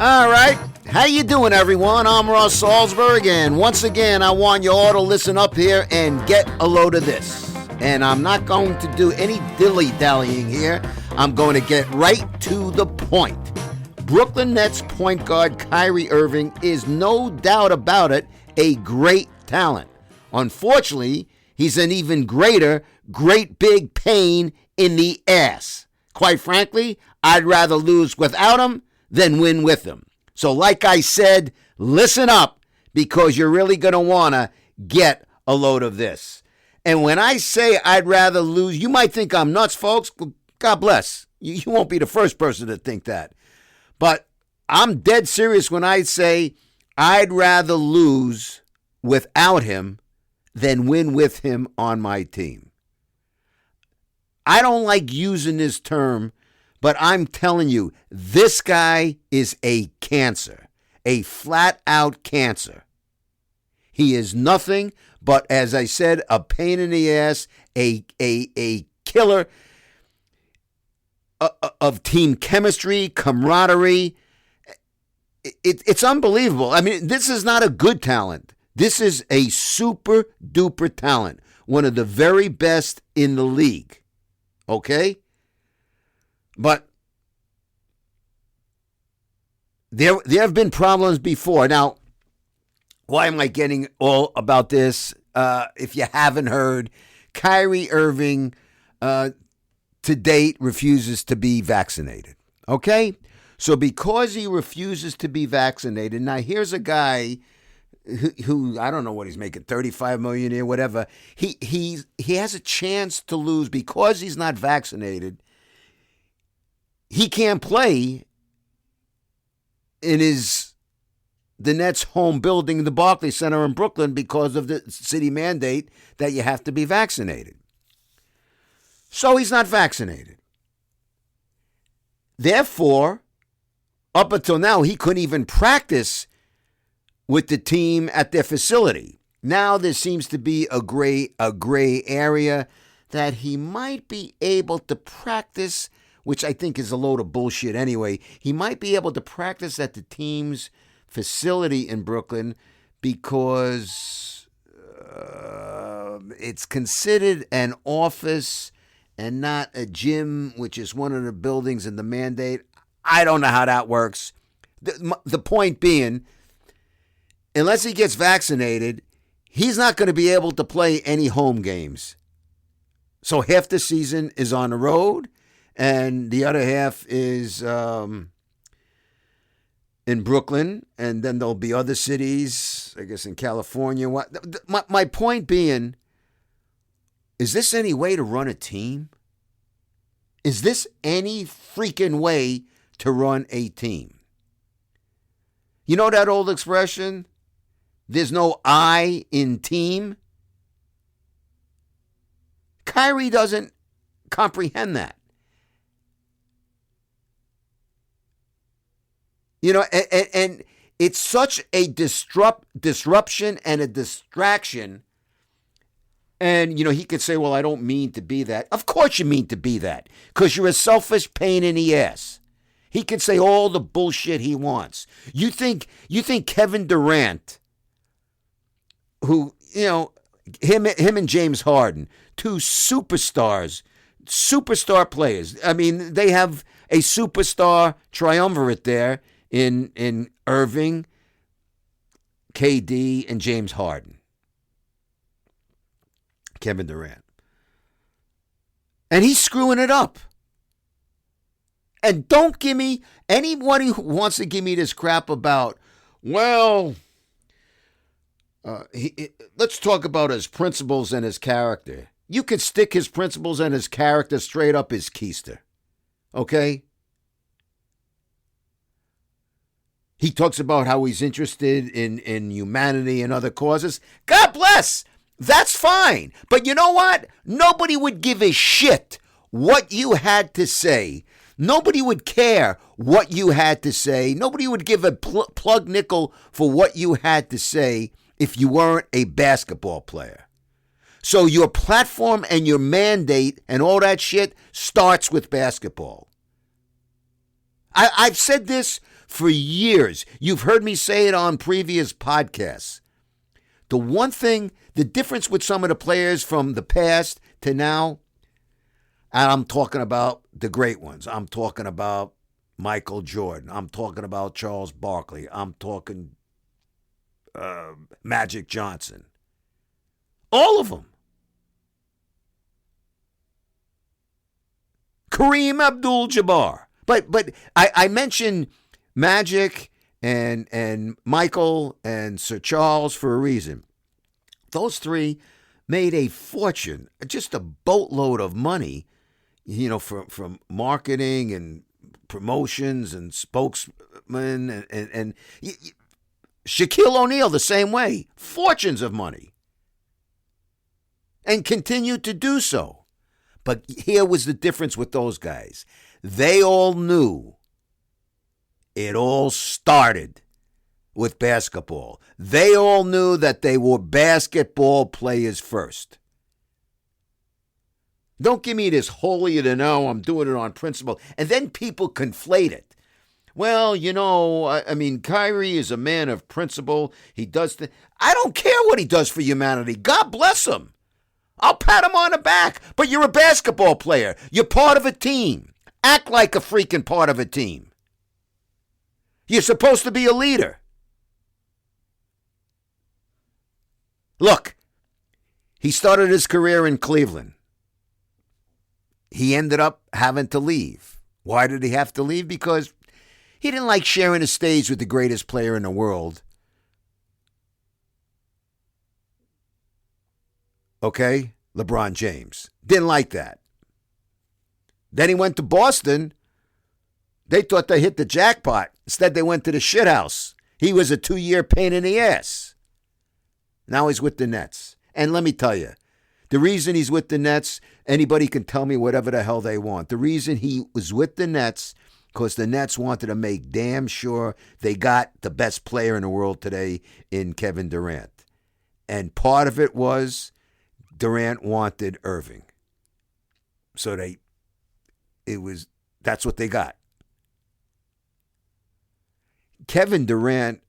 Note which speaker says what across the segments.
Speaker 1: All right. How you doing, everyone? I'm Russ Salzberg, and once again, I want you all to listen up here and get a load of this. And I'm not going to do any dilly-dallying here. I'm going to get right to the point. Brooklyn Nets point guard Kyrie Irving is, no doubt about it, a great talent. Unfortunately, he's an even great big pain in the ass. Quite frankly, I'd rather lose without him than win with him. So like I said, listen up, because you're really going to want to get a load of this. And when I say I'd rather lose, you might think I'm nuts, folks. God bless. You won't be the first person to think that. But I'm dead serious when I say I'd rather lose without him than win with him on my team. I don't like using this term, but I'm telling you, this guy is a cancer, a flat-out cancer. He is nothing but, as I said, a pain in the ass, a killer of team chemistry, camaraderie. It's unbelievable. I mean, this is not a good talent. This is a super-duper talent, one of the very best in the league, okay? But there have been problems before. Now, why am I getting all about this? If you haven't heard, Kyrie Irving to date refuses to be vaccinated. Okay? So because he refuses to be vaccinated, now here's a guy who I don't know what he's making, $35 million a year, whatever. He has a chance to lose because he's not vaccinated. He can't play in the Nets' home building, the Barclays Center in Brooklyn, because of the city mandate that you have to be vaccinated. So he's not vaccinated. Therefore, up until now, he couldn't even practice with the team at their facility. Now there seems to be a gray area that he might be able to practice, which I think is a load of bullshit anyway. He might be able to practice at the team's facility in Brooklyn because it's considered an office and not a gym, which is one of the buildings in the mandate. I don't know how that works. The point being, unless he gets vaccinated, he's not going to be able to play any home games. So half the season is on the road, and the other half is in Brooklyn, and then there'll be other cities, I guess in California. My point being, is this any way to run a team? Is this any freaking way to run a team? You know that old expression, there's no I in team? Kyrie doesn't comprehend that. You know, and it's such a disruption and a distraction. And, you know, he could say, well, I don't mean to be that. Of course you mean to be that, because you're a selfish pain in the ass. He could say all the bullshit he wants. You think Kevin Durant, who, you know, him and James Harden, two superstar players. I mean, they have a superstar triumvirate there in Irving, KD, and James Harden. Kevin Durant. And he's screwing it up. And don't give me, anybody who wants to give me this crap about, well, let's talk about his principles and his character. You could stick his principles and his character straight up his keister. Okay? He talks about how he's interested in humanity and other causes. God bless. That's fine. But you know what? Nobody would give a shit what you had to say. Nobody would care what you had to say. Nobody would give a plug nickel for what you had to say if you weren't a basketball player. So your platform and your mandate and all that shit starts with basketball. I've said this for years. You've heard me say it on previous podcasts. The one thing, the difference with some of the players from the past to now, and I'm talking about the great ones. I'm talking about Michael Jordan. I'm talking about Charles Barkley. I'm talking Magic Johnson. All of them. Kareem Abdul-Jabbar. But I mentioned Magic and Michael and Sir Charles for a reason. Those three made a fortune, just a boatload of money, from marketing and promotions and spokesmen and Shaquille O'Neal the same way, fortunes of money, and continued to do so. But here was the difference with those guys. They all knew it all started with basketball. They all knew that they were basketball players first. Don't give me this holier than thou, I'm doing it on principle. And then people conflate it. Well, Kyrie is a man of principle. He does I don't care what he does for humanity. God bless him. I'll pat him on the back. But you're a basketball player. You're part of a team. Act like a freaking part of a team. You're supposed to be a leader. Look, he started his career in Cleveland. He ended up having to leave. Why did he have to leave? Because he didn't like sharing the stage with the greatest player in the world. Okay? LeBron James. Didn't like that. Then he went to Boston. They thought they hit the jackpot. Instead, they went to the shithouse. He was a 2-year pain in the ass. Now he's with the Nets. And let me tell you, the reason he's with the Nets, anybody can tell me whatever the hell they want. The reason he was with the Nets, because the Nets wanted to make damn sure they got the best player in the world today in Kevin Durant. And part of it was Durant wanted Irving. So that's what they got. Kevin Durant,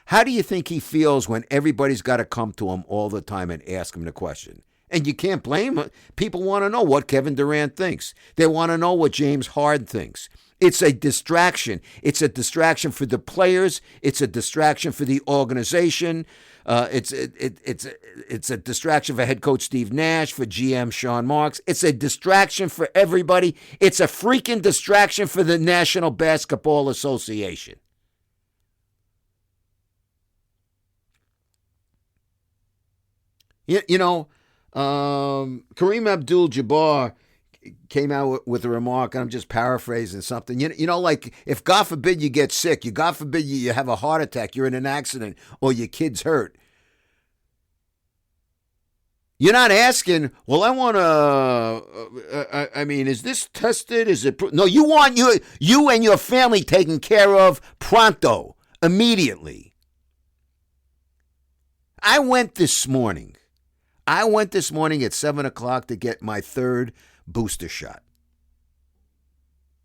Speaker 1: how do you think he feels when everybody's got to come to him all the time and ask him the question? And you can't blame him. People want to know what Kevin Durant thinks. They want to know what James Harden thinks. It's a distraction. It's a distraction for the players. It's a distraction for the organization. It's a distraction for head coach Steve Nash, for GM Sean Marks. It's a distraction for everybody. It's a freaking distraction for the National Basketball Association. Kareem Abdul-Jabbar came out with a remark, and I'm just paraphrasing something. Like if God forbid you get sick, God forbid you have a heart attack, you're in an accident, or your kid's hurt. You're not asking, well, I want to, is this tested? Is it? No, you want you and your family taken care of pronto, immediately. I went this morning at 7 o'clock to get my third booster shot.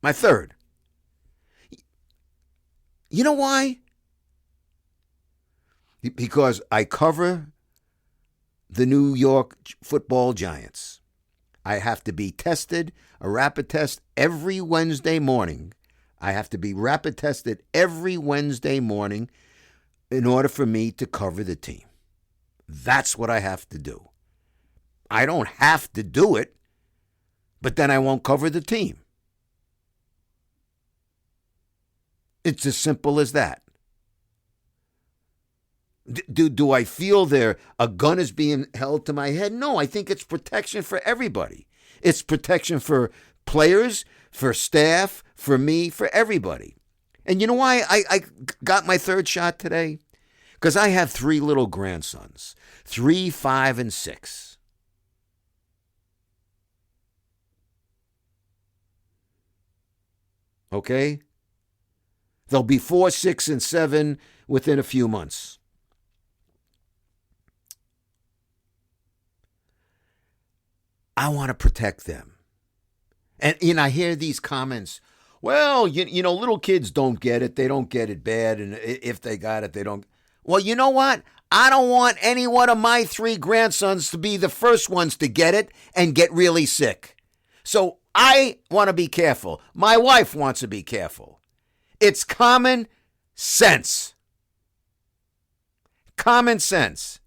Speaker 1: My third. You know why? Because I cover the New York Football Giants. I have to be tested, a rapid test every Wednesday morning. I have to be rapid tested every Wednesday morning in order for me to cover the team. That's what I have to do. I don't have to do it, but then I won't cover the team. It's as simple as that. Do I feel a gun is being held to my head? No, I think it's protection for everybody. It's protection for players, for staff, for me, for everybody. And you know why I got my third shot today? Because I have 3 little grandsons, 3, 5, and 6. Okay? They'll be 4, 6, and 7 within a few months. I want to protect them. And I hear these comments, Well, little kids don't get it. They don't get it bad. And if they got it, they don't. Well, you know what? I don't want any one of my 3 grandsons to be the first ones to get it and get really sick. So I want to be careful. My wife wants to be careful. It's common sense. Common sense.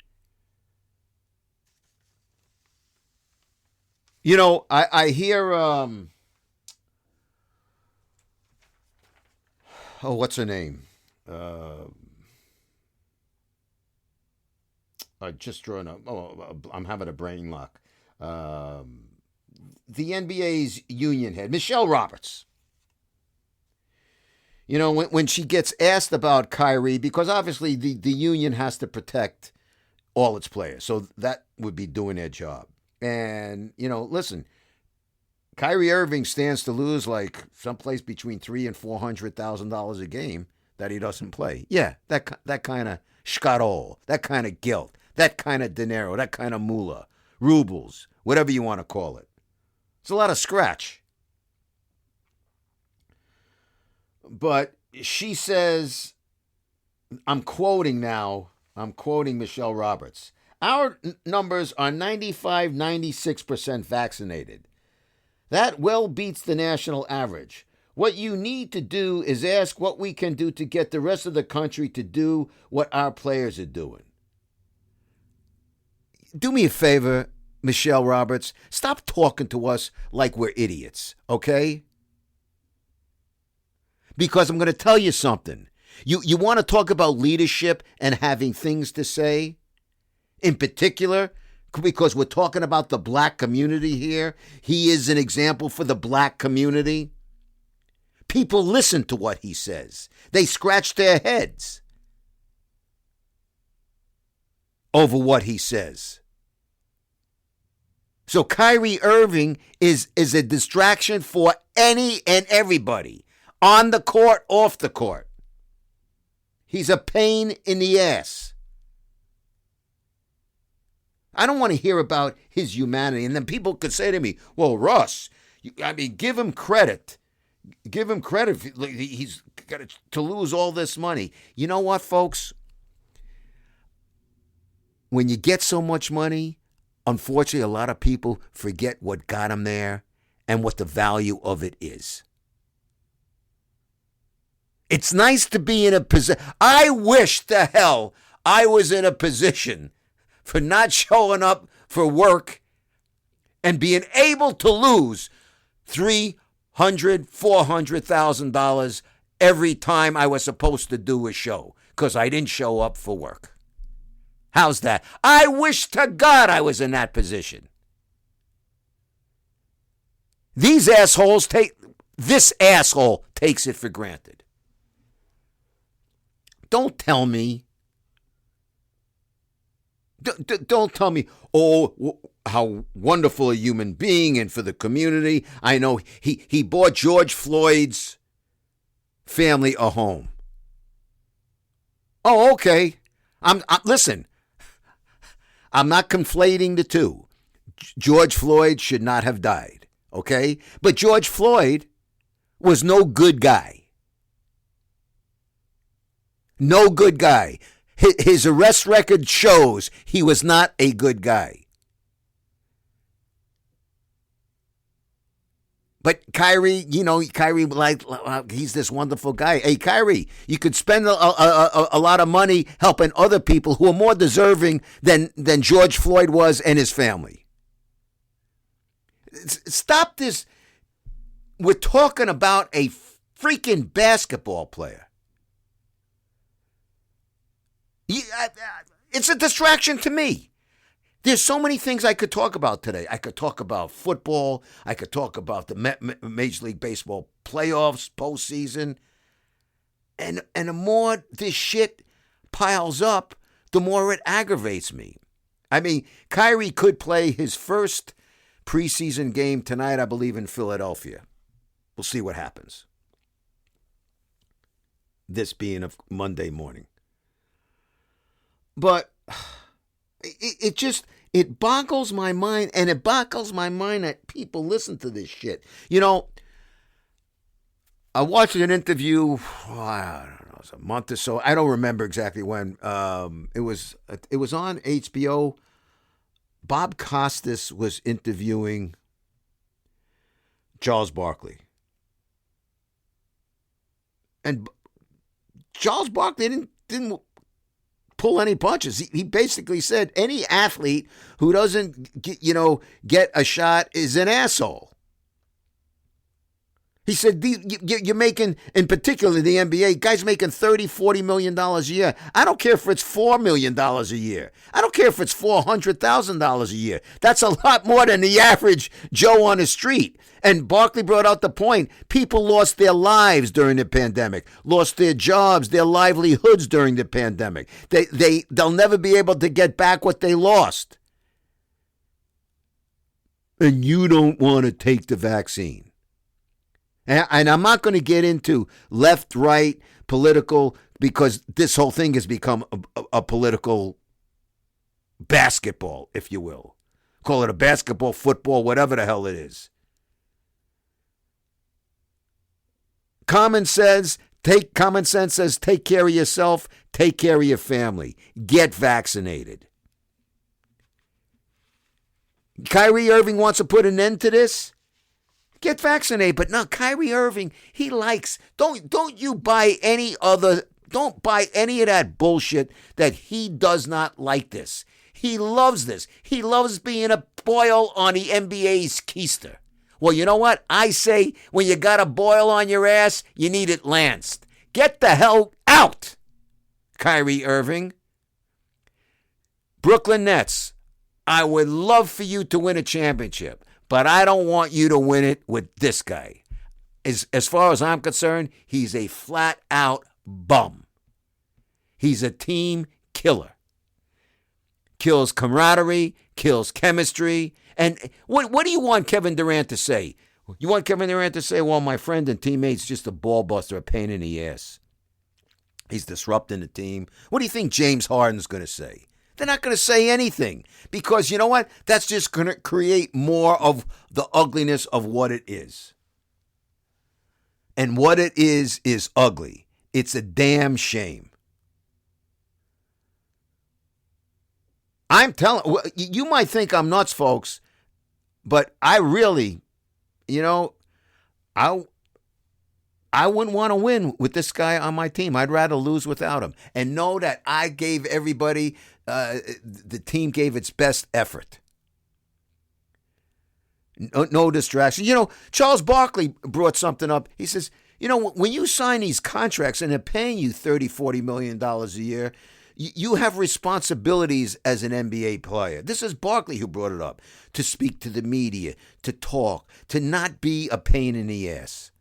Speaker 1: I hear, what's her name? I just drawn up. I'm having a brain lock. The NBA's union head, Michelle Roberts. When she gets asked about Kyrie, because obviously the union has to protect all its players, so that would be doing their job. And, listen, Kyrie Irving stands to lose like someplace between $300,000 and $400,000 a game that he doesn't play. Yeah, that kind of shkarol, that kind of guilt, that kind of dinero, that kind of moolah, rubles, whatever you want to call it. It's a lot of scratch. But she says, I'm quoting Michelle Roberts. Our numbers are 95, 96% vaccinated. That well beats the national average. What you need to do is ask what we can do to get the rest of the country to do what our players are doing. Do me a favor, Michelle Roberts. Stop talking to us like we're idiots, okay? Because I'm going to tell you something. You want to talk about leadership and having things to say? In particular, because we're talking about the black community here. He is an example for the black community. People listen to what he says. They scratch their heads over what he says. So Kyrie Irving is a distraction for any and everybody, on the court, off the court. He's a pain in the ass. I don't want to hear about his humanity. And then people could say to me, well, Russ, give him credit. Give him credit. He's got to lose all this money. You know what, folks? When you get so much money, unfortunately, a lot of people forget what got him there and what the value of it is. It's nice to be in a position. I wish the hell I was in a position for not showing up for work and being able to lose $300,000, $400,000 every time I was supposed to do a show because I didn't show up for work. How's that? I wish to God I was in that position. This asshole takes it for granted. Don't tell me. Don't tell me, how wonderful a human being and for the community. I know he bought George Floyd's family a home. Oh, okay. Listen, I'm not conflating the two. George Floyd should not have died, okay? But George Floyd was no good guy. No good guy. His arrest record shows he was not a good guy. But Kyrie, he's this wonderful guy. Hey, Kyrie, you could spend a lot of money helping other people who are more deserving than George Floyd was and his family. Stop this. We're talking about a freaking basketball player. It's a distraction to me. There's so many things I could talk about today. I could talk about football. I could talk about the Major League Baseball playoffs, postseason. And the more this shit piles up, the more it aggravates me. I mean, Kyrie could play his first preseason game tonight, I believe, in Philadelphia. We'll see what happens. This being a Monday morning. But it boggles my mind, and it boggles my mind that people listen to this shit. I watched an interview. I don't know, it was a month or so. I don't remember exactly when. It was on HBO. Bob Costas was interviewing Charles Barkley, and Charles Barkley didn't pull any punches. He basically said any athlete who doesn't get a shot is an asshole. He said, you're making, in particular the NBA, guys making $30, $40 million a year. I don't care if it's $4 million a year. I don't care if it's $400,000 a year. That's a lot more than the average Joe on the street. And Barkley brought out the point. People lost their lives during the pandemic, lost their jobs, their livelihoods during the pandemic. They'll never be able to get back what they lost. And you don't want to take the vaccine. And I'm not going to get into left, right, political, because this whole thing has become a political basketball, if you will. Call it a basketball, football, whatever the hell it is. Common sense says take care of yourself, take care of your family, get vaccinated. Kyrie Irving wants to put an end to this. Get vaccinated, but no, Kyrie Irving, he likes, don't buy any of that bullshit that he does not like this. He loves this. He loves being a boil on the NBA's keister. Well, you know what? I say when you got a boil on your ass, you need it lanced. Get the hell out, Kyrie Irving. Brooklyn Nets, I would love for you to win a championship. But I don't want you to win it with this guy. As far as I'm concerned, he's a flat-out bum. He's a team killer. Kills camaraderie, kills chemistry. And what do you want Kevin Durant to say? You want Kevin Durant to say, well, my friend and teammate's just a ball buster, a pain in the ass. He's disrupting the team. What do you think James Harden's going to say? They're not going to say anything because you know what? That's just going to create more of the ugliness of what it is. And what it is ugly. It's a damn shame. I'm telling you, might think I'm nuts, folks, but I really, I wouldn't want to win with this guy on my team. I'd rather lose without him and know that I gave everybody, the team gave its best effort. No distraction. Charles Barkley brought something up. He says, when you sign these contracts and they're paying you $30, $40 million a year, you have responsibilities as an NBA player. This is Barkley who brought it up. To speak to the media, to talk, to not be a pain in the ass.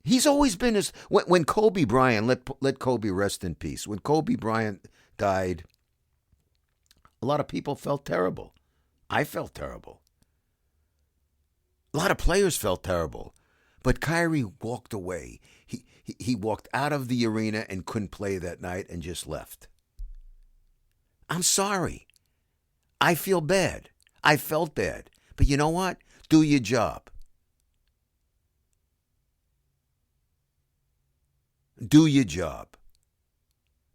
Speaker 1: He's always been as when Kobe Bryant, let Kobe rest in peace. When Kobe Bryant died, a lot of people felt terrible. I felt terrible. A lot of players felt terrible. But Kyrie walked away. He walked out of the arena and couldn't play that night and just left. I'm sorry. I feel bad. I felt bad. But you know what? Do your job. Do your job.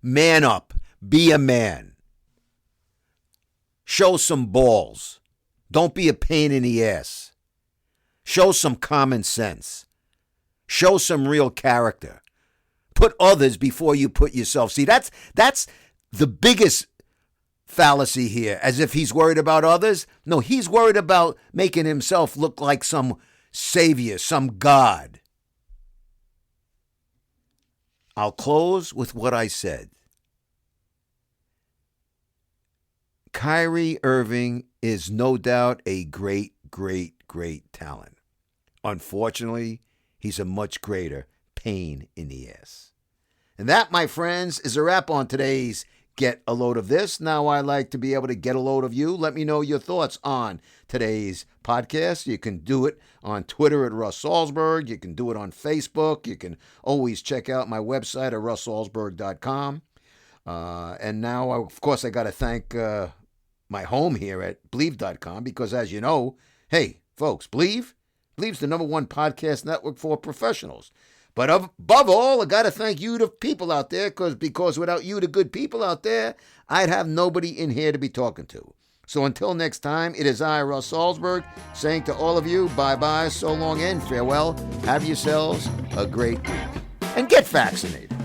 Speaker 1: Man up. Be a man. Show some balls. Don't be a pain in the ass. Show some common sense. Show some real character. Put others before you put yourself. See, that's the biggest fallacy here, as if he's worried about others. No, he's worried about making himself look like some savior, some god. I'll close with what I said. Kyrie Irving is no doubt a great, great, great talent. Unfortunately, he's a much greater pain in the ass. And that, my friends, is a wrap on today's Get a Load of This. Now I'd like to be able to get a load of you. Let me know your thoughts on today's podcast. You can do it on Twitter at Russ Salzberg. You can do it on Facebook. You can always check out my website at russsalzberg.com. And now, of course, I got to thank my home here at Believe.com because, as you know, hey, folks, Believe's the #1 podcast network for professionals. But above all, I got to thank you, the people out there, because without you, the good people out there, I'd have nobody in here to be talking to. So until next time, it is I, Russ Salzberg, saying to all of you, bye-bye, so long, and farewell. Have yourselves a great week. And get vaccinated.